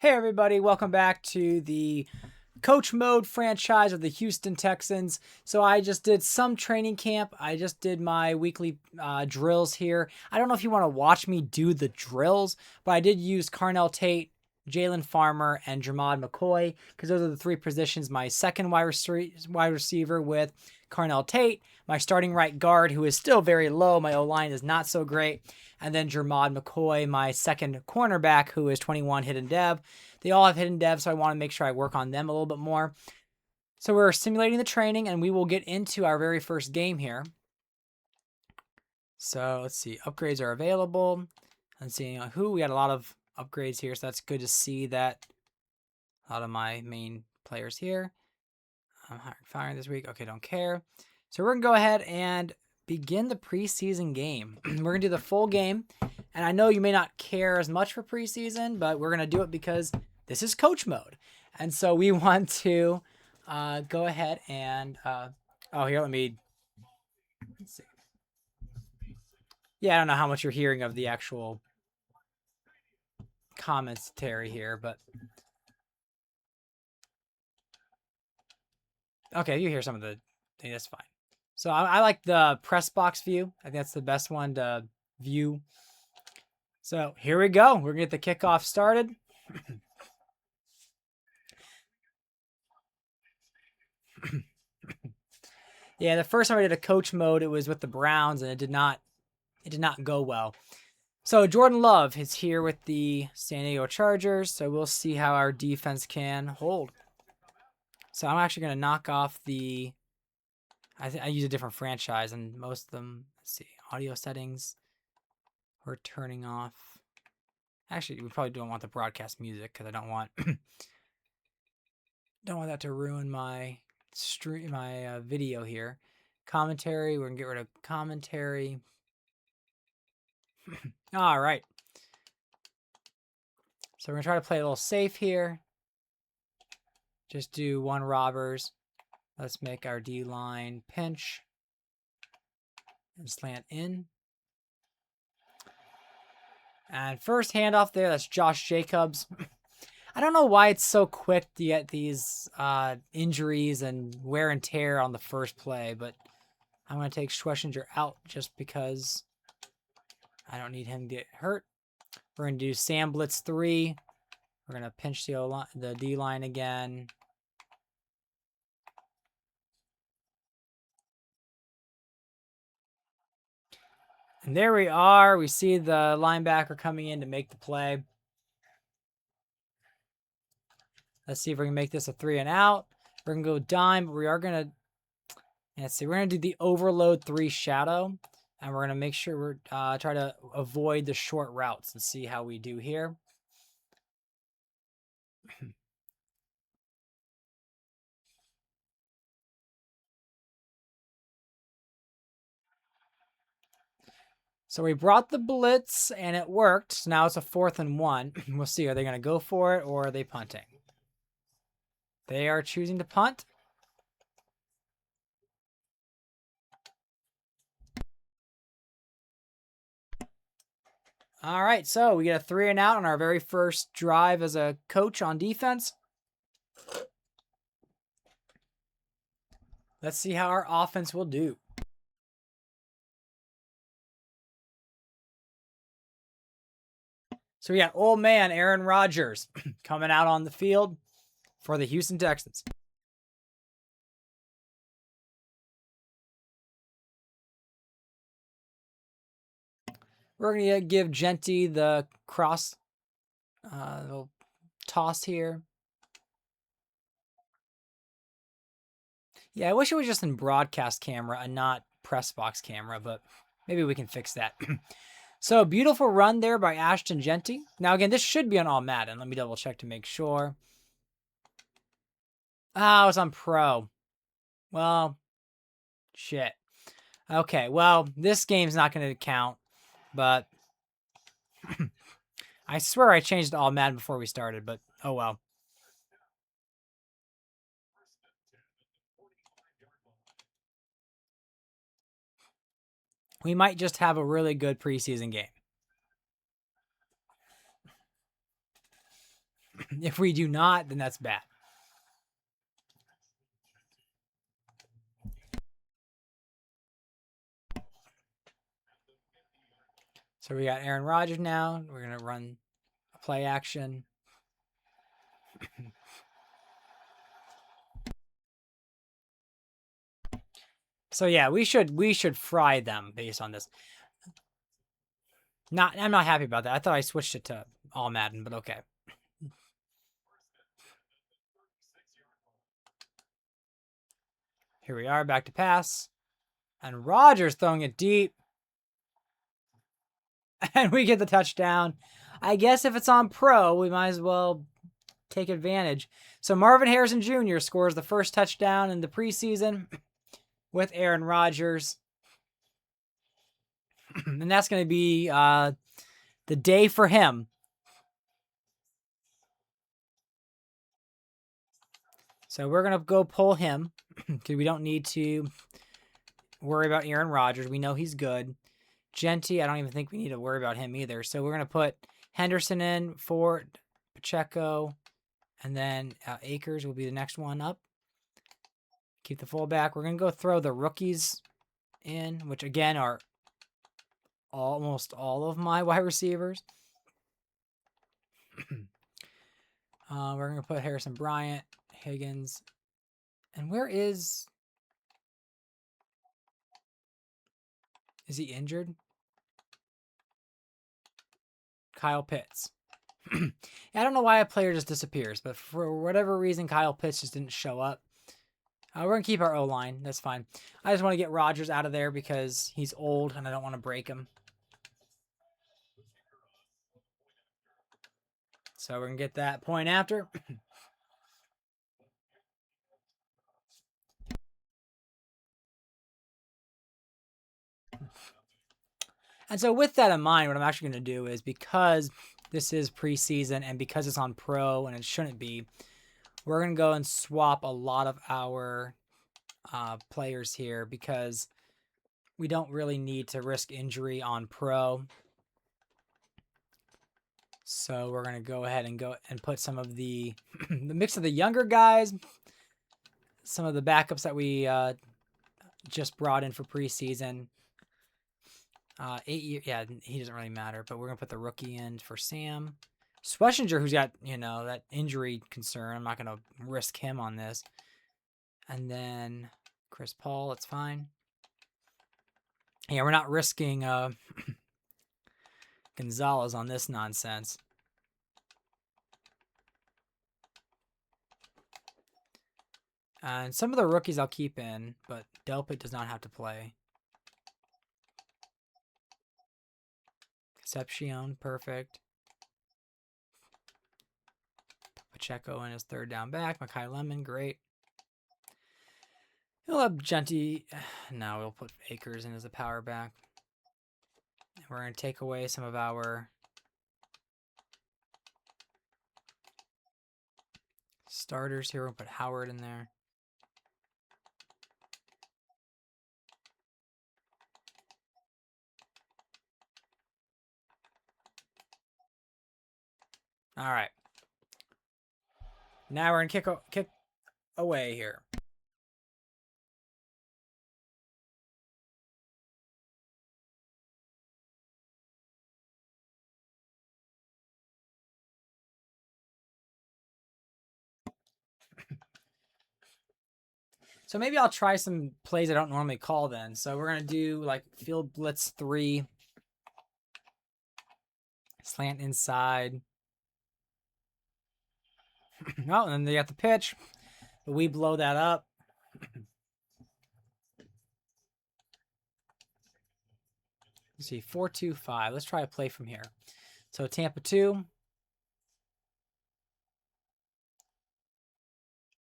Hey everybody, welcome back to the coach mode franchise of the Houston Texans. So I just did some training camp. I just did my weekly drills here. I don't know if you want to watch me do the drills, but I did use Carnell Tate, Jalen Farmer, and Jermod McCoy because those are the three positions. My second wide receiver with Carnell Tate, my starting right guard, who is still very low. My O-line is not so great. And then Jermod McCoy, my second cornerback, who is 21 hidden dev. They all have hidden dev, so I want to make sure I work on them a little bit more. So we're simulating the training, and we will get into our very first game here. So let's see. Upgrades are available. Let's see who. We got a lot of upgrades here, so that's good to see that a lot of my main players here. I'm firing this week. Okay, don't care. So we're going to go ahead and begin the preseason game. We're going to do the full game. And I know you may not care as much for preseason, but we're going to do it because this is coach mode. And so we want to go ahead and... here, let's see. Yeah, I don't know how much you're hearing of the actual commentary here, but... Okay, you hear some of the thing. That's fine. So I like the press box view. I think that's the best one to view. So here we go. We're going to get the kickoff started. Yeah, the first time I did a coach mode, it was with the Browns, and it did not go well. So Jordan Love is here with the San Diego Chargers, so we'll see how our defense can hold. So I'm actually going to knock off the... I use a different franchise, and most of them... Let's see. Audio settings. We're turning off... Actually, we probably don't want the broadcast music, because I don't want... don't want that to ruin my video here. Commentary. We're going to get rid of commentary. All right. So we're going to try to play a little safe here. Just do one robbers. Let's make our D-line pinch and slant in. And first handoff there, that's Josh Jacobs. I don't know why it's so quick to get these injuries and wear and tear on the first play, but I'm going to take Schlesinger out just because I don't need him to get hurt. We're going to do Sam Blitz 3. We're going to pinch the D-line again. And there we are. We see the linebacker coming in to make the play. Let's see if we can make this a 3 and out. We're going to go dime, but we are going to... Let's see. We're going to do the overload 3 shadow. And we're going to make sure we're try to avoid the short routes and see how we do here. So we brought the blitz, and it worked. So now it's a 4th and 1. We'll see. Are they going to go for it, or are they punting? They are choosing to punt. All right, so we get a 3 and out on our very first drive as a coach on defense. Let's see how our offense will do. So we got old man Aaron Rodgers coming out on the field for the Houston Texans. We're going to give Genty the cross little toss here. Yeah, I wish it was just in broadcast camera and not press box camera, but maybe we can fix that. So, beautiful run there by Ashton Genty. Now, again, this should be on all Madden. Let me double check to make sure. Ah, it was on Pro. Well, shit. Okay, well, this game's not going to count, but I swear I changed to all Madden before we started, but oh well. We might just have a really good preseason game. If we do not, then that's bad. So we got Aaron Rodgers now. We're going to run a play action. So yeah, we should fry them based on this. I'm not happy about that. I thought I switched it to all Madden, but okay. Here we are, back to pass. And Rodgers throwing it deep. And we get the touchdown. I guess if it's on pro, we might as well take advantage. So Marvin Harrison Jr. scores the first touchdown in the preseason with Aaron Rodgers. And that's going to be the day for him. So we're going to go pull him because we don't need to worry about Aaron Rodgers. We know he's good. Genty, I don't even think we need to worry about him either. So we're going to put Henderson in, Ford, Pacheco, and then Akers will be the next one up. Keep the fullback. We're going to go throw the rookies in, which again are almost all of my wide receivers. We're going to put Harrison Bryant, Higgins. And where is he injured? Kyle Pitts. I don't know why a player just disappears, but for whatever reason, Kyle Pitts just didn't show up. We're going to keep our O-line. That's fine. I just want to get Rodgers out of there because he's old and I don't want to break him. So we're going to get that point after. And so with that in mind, what I'm actually going to do is, because this is preseason and because it's on pro and it shouldn't be, we're going to go and swap a lot of our players here because we don't really need to risk injury on pro. So we're going to go ahead and put some of the mix of the younger guys, some of the backups that we just brought in for preseason. 8 years, yeah, he doesn't really matter, but we're going to put the rookie in for Sam. Schlesinger, who's got, that injury concern. I'm not going to risk him on this. And then Chris Paul, that's fine. Yeah, we're not risking Gonzalez on this nonsense. And some of the rookies I'll keep in, but Delpit does not have to play. Concepcion, perfect. Pacheco in his third down back. Makai Lemon, great. He'll have Genty. No, we'll put Akers in as a power back. And we're going to take away some of our starters here. We'll put Howard in there. All right. Now we're going to kick away here. So maybe I'll try some plays I don't normally call then. So we're going to do like field blitz 3. Slant inside. Oh, and then they got the pitch. But we blow that up. Let's see, 4-2-5. Let's try a play from here. So Tampa 2.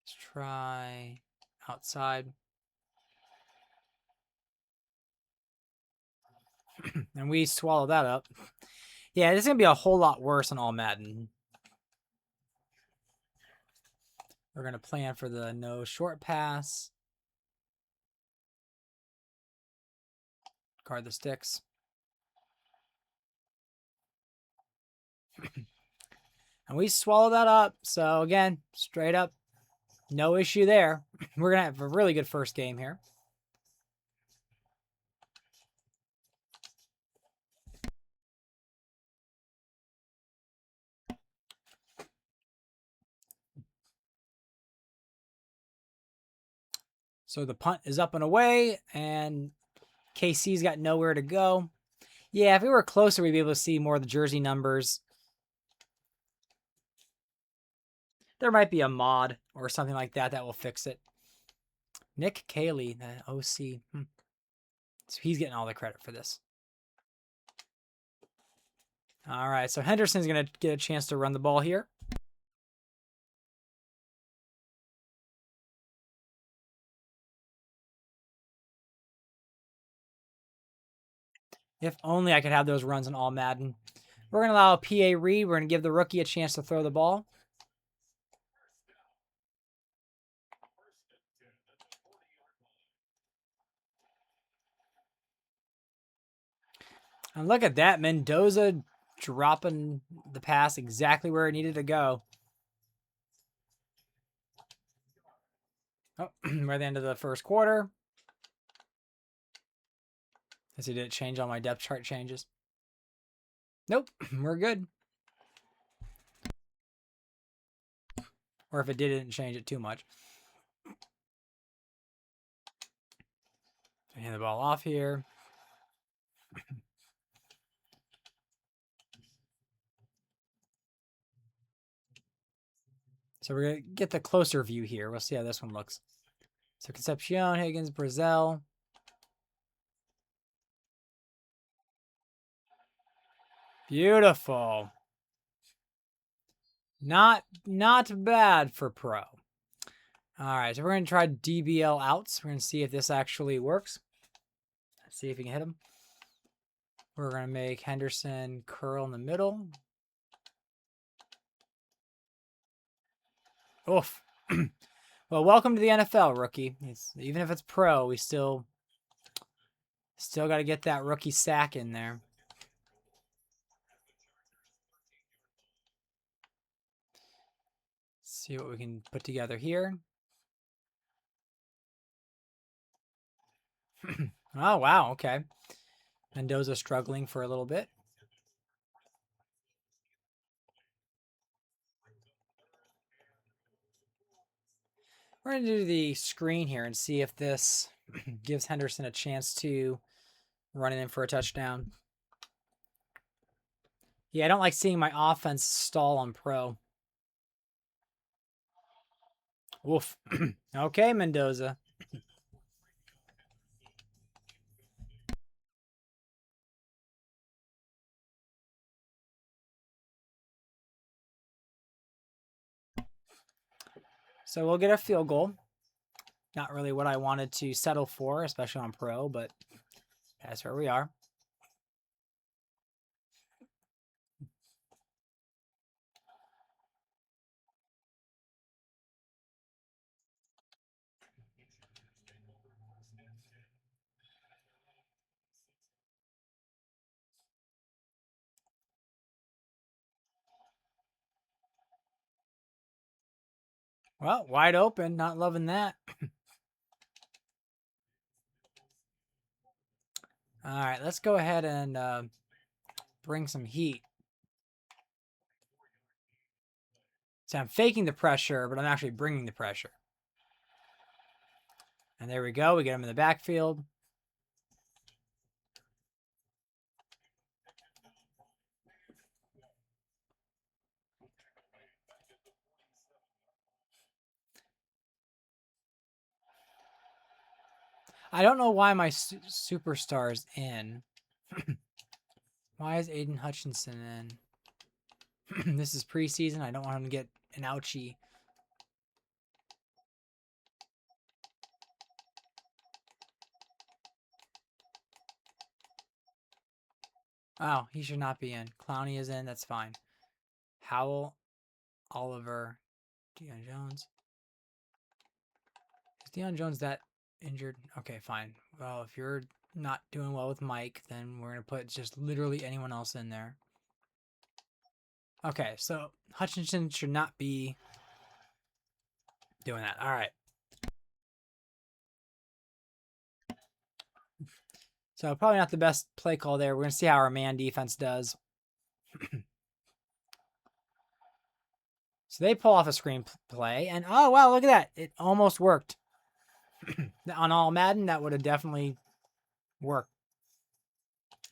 Let's try outside. And we swallow that up. Yeah, this is going to be a whole lot worse on all Madden. We're going to plan for the no short pass. Guard the sticks. And we swallow that up. So again, straight up, no issue there. We're going to have a really good first game here. So the punt is up and away, and KC's got nowhere to go. Yeah, if we were closer, we'd be able to see more of the jersey numbers. There might be a mod or something like that that will fix it. Nick Cayley, the OC. So he's getting all the credit for this. All right, so Henderson's going to get a chance to run the ball here. If only I could have those runs in all Madden. We're going to allow a PA read. We're going to give the rookie a chance to throw the ball. And look at that. Mendoza dropping the pass exactly where it needed to go. Oh, we're at the end of the first quarter. As he did change all my depth chart changes. Nope, we're good. Or if it didn't change it too much. Hand the ball off here. So we're going to get the closer view here. We'll see how this one looks. So Concepcion, Higgins, Brazil. Beautiful. Not bad for pro. All right, so we're going to try DBL outs. We're going to see if this actually works. Let's see if we can hit him. We're going to make Henderson curl in the middle. Oof. Well, welcome to the NFL, rookie. Even if it's pro, we still got to get that rookie sack in there. See what we can put together here. Oh, wow. Okay. Mendoza struggling for a little bit. We're going to do the screen here and see if this gives Henderson a chance to run it in for a touchdown. Yeah, I don't like seeing my offense stall on pro. Woof. Okay, Mendoza. So we'll get a field goal. Not really what I wanted to settle for, especially on pro, but that's where we are. Well, wide open. Not loving that. All right, let's go ahead and bring some heat. So I'm faking the pressure, but I'm actually bringing the pressure. And there we go. We get him in the backfield. I don't know why my superstar's in. Why is Aiden Hutchinson in? This is preseason. I don't want him to get an ouchie. Oh, he should not be in. Clowney is in. That's fine. Howell, Oliver, Deion Jones. Is Deion Jones that injured? Okay, fine. Well, if you're not doing well with Mike, then we're going to put just literally anyone else in there. Okay, so Hutchinson should not be doing that. All right. So probably not the best play call there. We're going to see how our man defense does. So they pull off a screen play, and oh, wow, look at that. It almost worked. On all Madden, that would have definitely worked.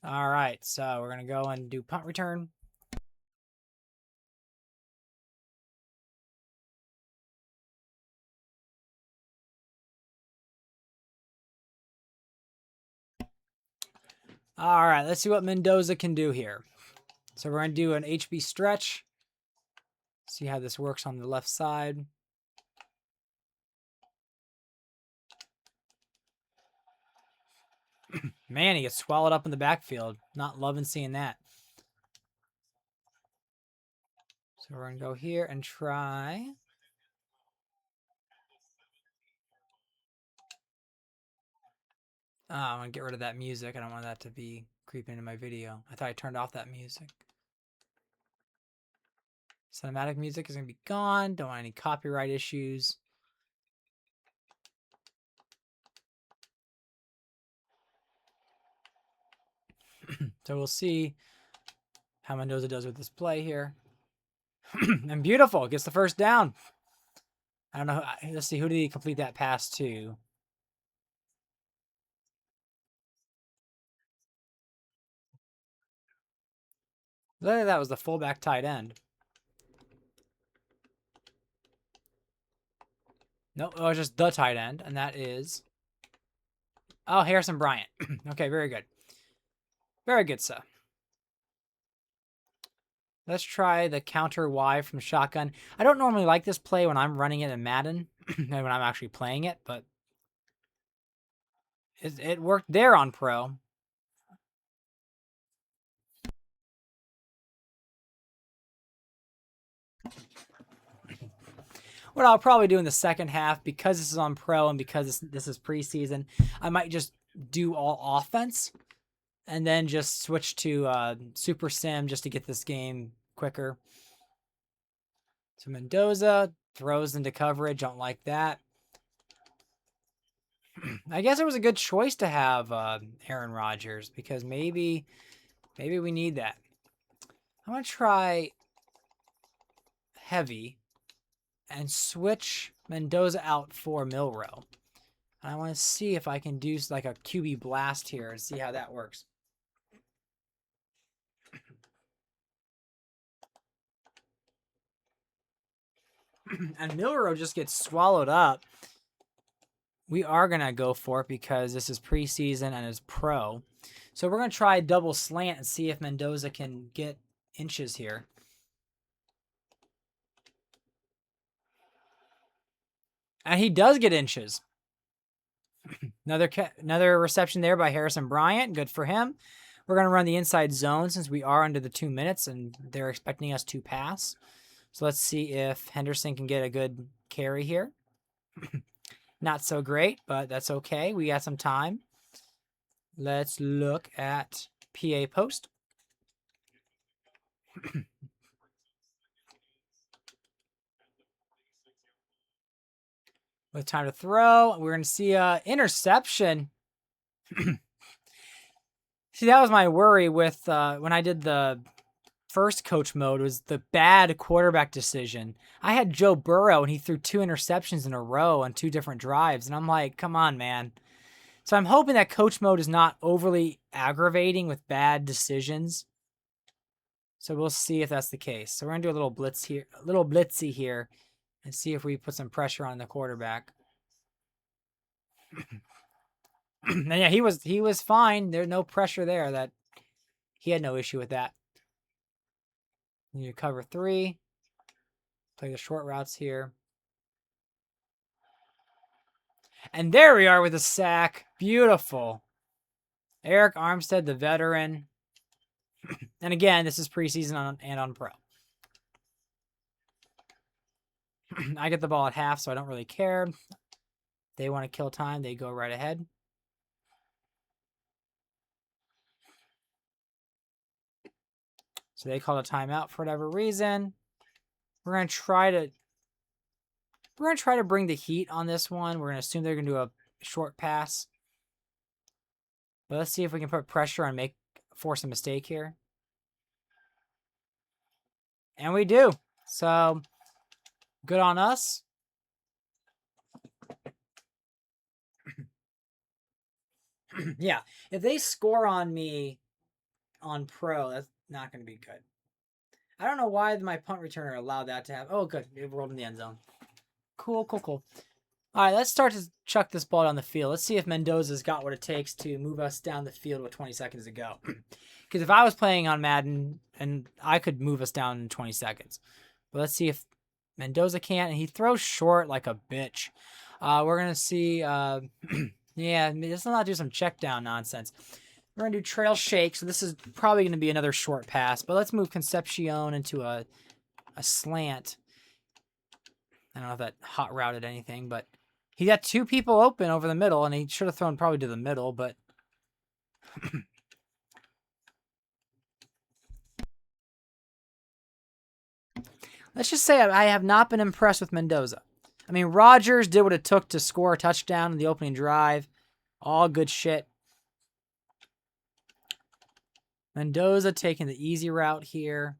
All right, so we're going to go and do punt return. All right, let's see what Mendoza can do here. So we're going to do an HB stretch. See how this works on the left side. Man, he gets swallowed up in the backfield. Not loving seeing that. So we're going to go here and try. I'm going to get rid of that music. I don't want that to be creeping into my video. I thought I turned off that music. Cinematic music is going to be gone. Don't want any copyright issues. So we'll see how Mendoza does with this play here. And beautiful. Gets the first down. I don't know. Let's see. Who did he complete that pass to? That was the fullback tight end. Nope, it was just the tight end, and that is... Oh, Harrison Bryant. Okay, very good. Very good, sir. Let's try the counter Y from shotgun. I don't normally like this play when I'm running it in Madden, and when I'm actually playing it, but it worked there on Pro. What I'll probably do in the second half, because this is on Pro and because this is preseason, I might just do all offense and then just switch to Super Sim just to get this game quicker. So Mendoza throws into coverage. Don't like that. I guess it was a good choice to have Aaron Rodgers because maybe we need that. I'm going to try heavy and switch Mendoza out for Milrow. I want to see if I can do like a QB blast here and see how that works. And Milrow just gets swallowed up. We are going to go for it because this is preseason and it's pro. So we're going to try double slant and see if Mendoza can get inches here. And he does get inches. Another reception there by Harrison Bryant. Good for him. We're going to run the inside zone since we are under the 2 minutes and they're expecting us to pass. So let's see if Henderson can get a good carry here. Not so great, but that's okay. We got some time. Let's look at PA post. With time to throw, we're going to see an interception. See, that was my worry with when I did the first coach mode was the bad quarterback decision. I had Joe Burrow and he threw 2 interceptions in a row on 2 different drives. And I'm like, come on, man. So I'm hoping that coach mode is not overly aggravating with bad decisions. So we'll see if that's the case. So we're going to do a little blitz here, a little blitzy here and see if we put some pressure on the quarterback. And yeah, he was fine. There's no pressure there. That he had no issue with that. You cover 3. Play the short routes here. And there we are with a sack. Beautiful. Eric Armstead, the veteran. And again, this is preseason and on pro. I get the ball at half, so I don't really care. They want to kill time, they go right ahead. So So they called a timeout for whatever reason. We're gonna try to bring the heat on this one. We're gonna assume they're gonna do a short pass. But let's see if we can put pressure and force a mistake here. And we do. So good on us. Yeah, if they score on me on pro, that's not going to be good. I don't know why my punt returner allowed that to happen. Oh, good. It rolled in the end zone. Cool. All right, let's start to chuck this ball down the field. Let's see if Mendoza's got what it takes to move us down the field with 20 seconds to go. Because if I was playing on Madden, and I could move us down in 20 seconds. But let's see if Mendoza can't. And he throws short like a bitch. We're going to see... yeah, let's not do some check down nonsense. We're going to do trail shake, so this is probably going to be another short pass. But let's move Concepcion into a slant. I don't know if that hot routed anything, but he got two people open over the middle, and he should have thrown probably to the middle, but... Let's just say I have not been impressed with Mendoza. I mean, Rodgers did what it took to score a touchdown in the opening drive. All good shit. Mendoza taking the easy route here.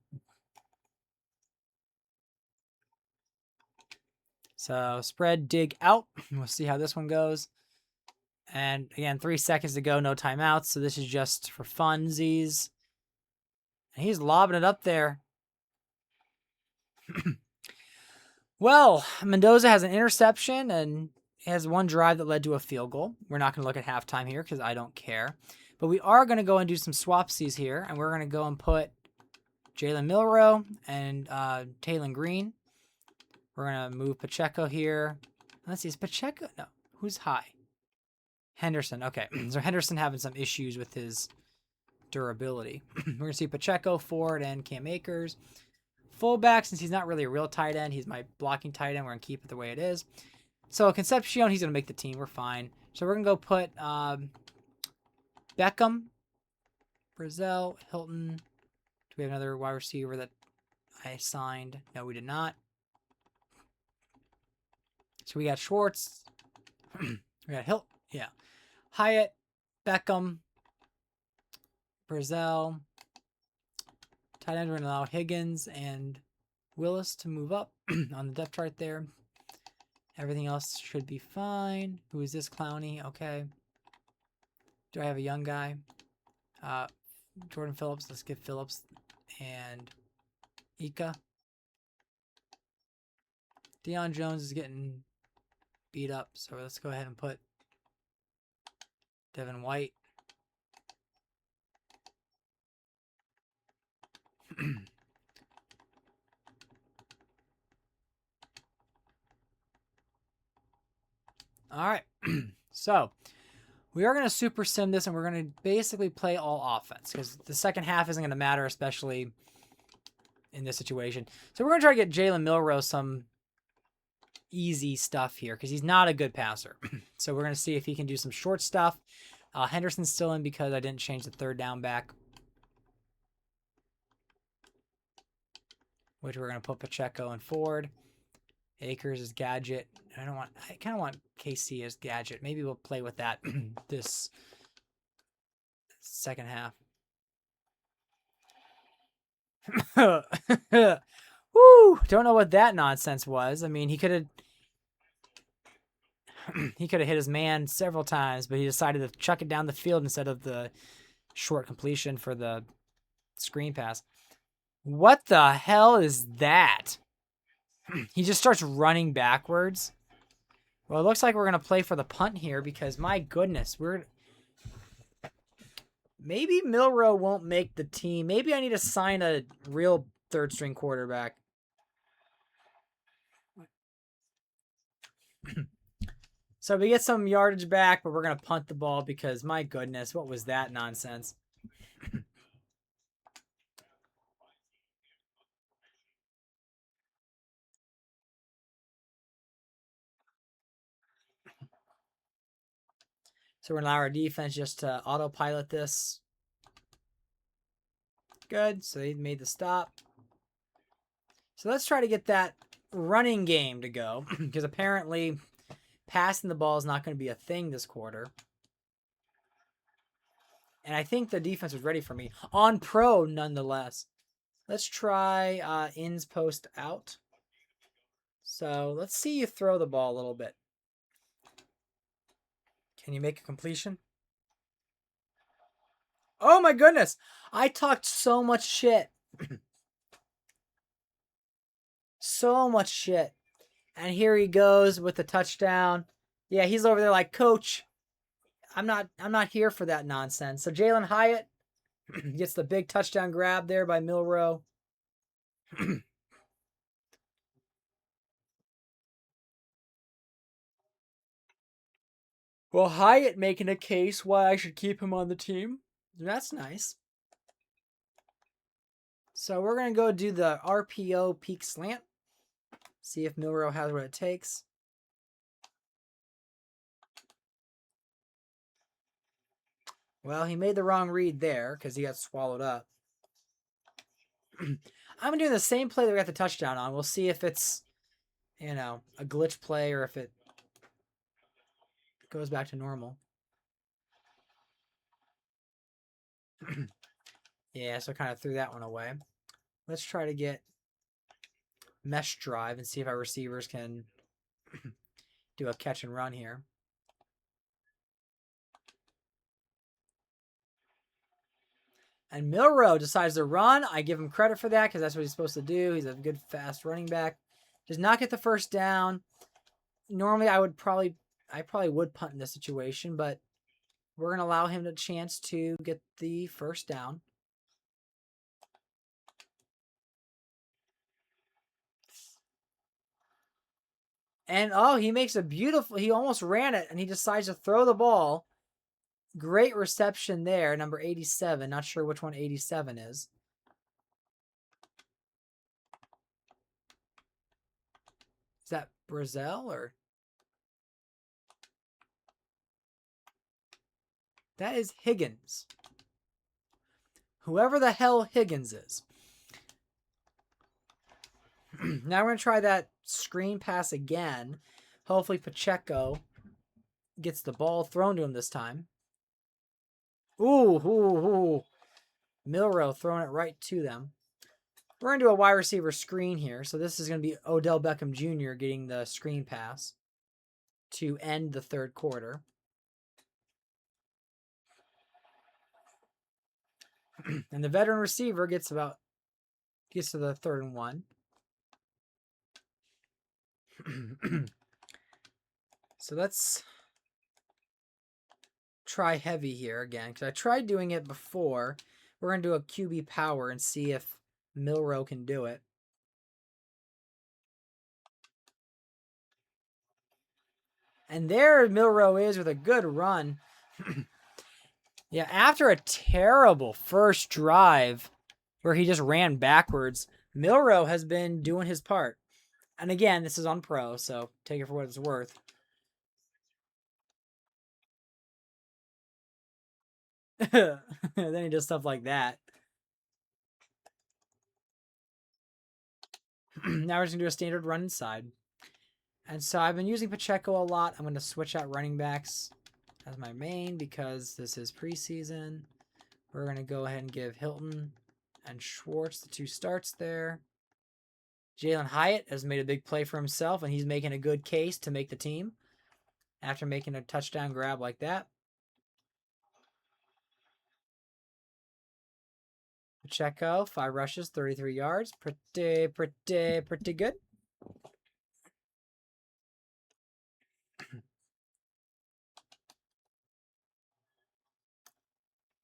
So spread, dig out. We'll see how this one goes. And again, 3 seconds to go, no timeouts. So this is just for funsies. And he's lobbing it up there. Well, Mendoza has an interception and has one drive that led to a field goal. We're not going to look at halftime here because I don't care. But we are going to go and do some swapsies here. And we're going to go and put Jalen Milroe and Taylon Green. We're going to move Pacheco here. Let's see, is Pacheco? No. Who's high? Henderson. Okay. So Henderson having some issues with his durability. We're going to see Pacheco, Ford, and Cam Akers. Fullback, since he's not really a real tight end, he's my blocking tight end. We're going to keep it the way it is. So Concepcion, he's going to make the team. We're fine. So we're going to go put Beckham, Brazil, Hilton. Do we have another wide receiver that I signed? No, we did not. So we got Schwartz. We got Hilton. Yeah. Hyatt, Beckham, Brazil. Tight end, we're going to allow Higgins and Willis to move up on the depth chart there. Everything else should be fine. Who is this Clowney? Okay. Do I have a young guy? Jordan Phillips. Let's get Phillips and Ika. Deion Jones is getting beat up, so let's go ahead and put Devin White. All right. So we are going to super sim this, and we're going to basically play all offense because the second half isn't going to matter, especially in this situation. So we're going to try to get Jalen Milroe some easy stuff here because he's not a good passer. So we're going to see if he can do some short stuff. Henderson's still in because I didn't change the third down back, which we're going to put Pacheco and Ford. Akers is Gadget. I kind of want KC as Gadget. Maybe we'll play with that this second half. Woo! Don't know what that nonsense was. I mean, he could have hit his man several times, but he decided to chuck it down the field instead of the short completion for the screen pass. What the hell is that? He just starts running backwards. Well, it looks like we're going to play for the punt here because, my goodness, maybe Milroe won't make the team. Maybe I need to sign a real third-string quarterback. So we get some yardage back, but we're going to punt the ball because, my goodness, what was that nonsense? So we're going to allow our defense just to autopilot this. Good. So he made the stop. So let's try to get that running game to go, because apparently passing the ball is not going to be a thing this quarter. And I think the defense was ready for me. On pro, nonetheless. Let's try ins post out. So let's see you throw the ball a little bit. Can you make a completion? Oh my goodness! I talked so much shit. So much shit. And here he goes with the touchdown. Yeah, he's over there like, coach, I'm not here for that nonsense. So Jalen Hyatt gets the big touchdown grab there by Milroe. Well, Hyatt making a case why I should keep him on the team. That's nice. So we're going to go do the RPO peak slant. See if Milroe has what it takes. Well, he made the wrong read there because he got swallowed up. I'm doing the same play that we got the touchdown on. We'll see if it's, a glitch play or if it goes back to normal. Yeah, so I kind of threw that one away. Let's try to get mesh drive and see if our receivers can do a catch and run here. And Milroe decides to run. I give him credit for that because that's what he's supposed to do. He's a good, fast running back. Does not get the first down. Normally, I probably would punt in this situation, but we're going to allow him the chance to get the first down. And, he makes a beautiful... He almost ran it, and he decides to throw the ball. Great reception there, number 87. Not sure which one 87 is. Is that Brazil or... That is Higgins. Whoever the hell Higgins is. Now we're going to try that screen pass again. Hopefully Pacheco gets the ball thrown to him this time. Ooh. Milroe throwing it right to them. We're going to do a wide receiver screen here. So this is going to be Odell Beckham Jr. getting the screen pass to end the third quarter. And the veteran receiver gets to the 3rd and 1. So let's try heavy here again, because I tried doing it before. We're going to do a QB power and see if Milroe can do it. And there Milroe is with a good run. Yeah, after a terrible first drive where he just ran backwards, Milroe has been doing his part. And again, this is on pro, so take it for what it's worth. Then he does stuff like that. Now we're just going to do a standard run inside. And so I've been using Pacheco a lot. I'm going to switch out running backs as my main because this is preseason. We're going to go ahead and give Hilton and Schwartz the 2 starts there. Jalen Hyatt has made a big play for himself, and he's making a good case to make the team after making a touchdown grab like that. Pacheco, 5 rushes, 33 yards. Pretty good.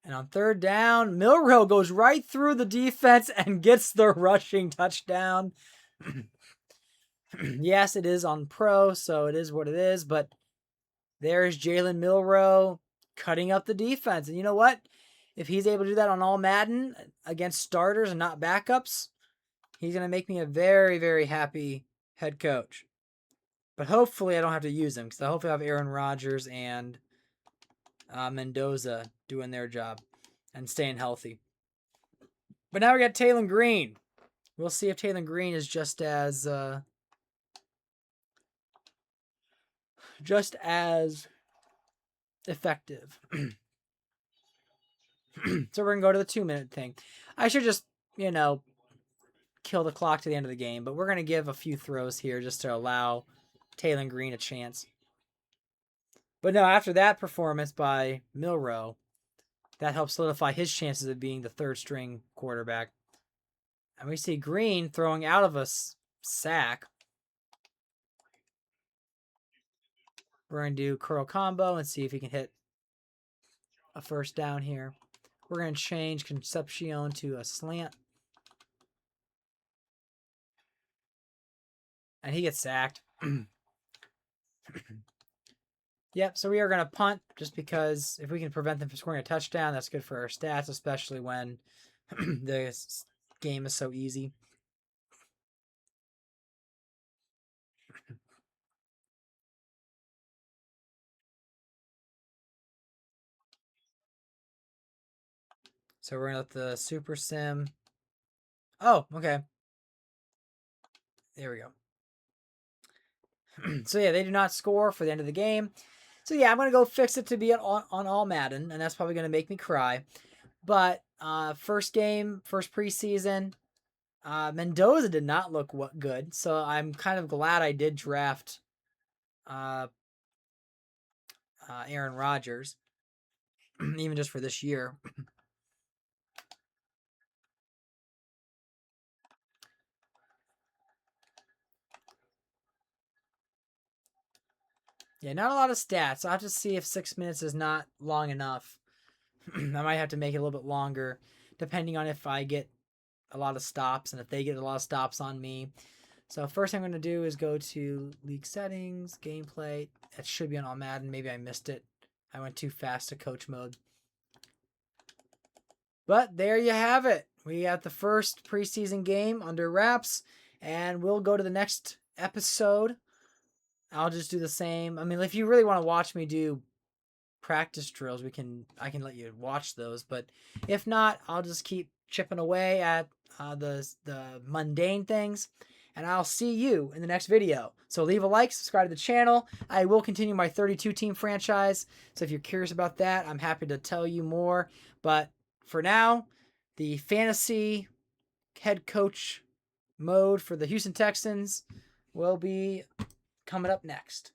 And on 3rd down, Milroe goes right through the defense and gets the rushing touchdown. Yes, it is on pro, so it is what it is. But there's Jalen Milroe cutting up the defense. And you know what? If he's able to do that on all Madden against starters and not backups, he's going to make me a very, very happy head coach. But hopefully I don't have to use him, because I hopefully have Aaron Rodgers and Mendoza doing their job and staying healthy. But now we got Taylor Green. We'll see if Taylor Green is just as effective. So we're gonna go to the 2-minute thing. I should just, kill the clock to the end of the game, but we're gonna give a few throws here just to allow Taylor Green a chance. But no, after that performance by Milroe, that helps solidify his chances of being the third string quarterback. And we see Green throwing out of a sack. We're going to do curl combo and see if he can hit a first down here. We're going to change Concepcion to a slant. And he gets sacked. Yep, so we are going to punt just because if we can prevent them from scoring a touchdown, that's good for our stats, especially when the game is so easy. So we're going to let the Super Sim. Oh, okay. There we go. So yeah, they do not score for the end of the game. So yeah, I'm going to go fix it to be on all Madden, and that's probably going to make me cry. But first game, first preseason, Mendoza did not look good. So I'm kind of glad I did draft Aaron Rodgers, even just for this year. Yeah, not a lot of stats. I'll have to see if 6 minutes is not long enough. I might have to make it a little bit longer, depending on if I get a lot of stops and if they get a lot of stops on me. So first thing I'm going to do is go to league settings, gameplay. It should be on all Madden. Maybe I missed it. I went too fast to coach mode. But there you have it. We got the first preseason game under wraps, and we'll go to the next episode. I'll just do the same. I mean, if you really want to watch me do practice drills, I can let you watch those. But if not, I'll just keep chipping away at the mundane things, and I'll see you in the next video. So leave a like, subscribe to the channel. I will continue my 32 team franchise. So if you're curious about that, I'm happy to tell you more. But for now, the fantasy head coach mode for the Houston Texans will be coming up next.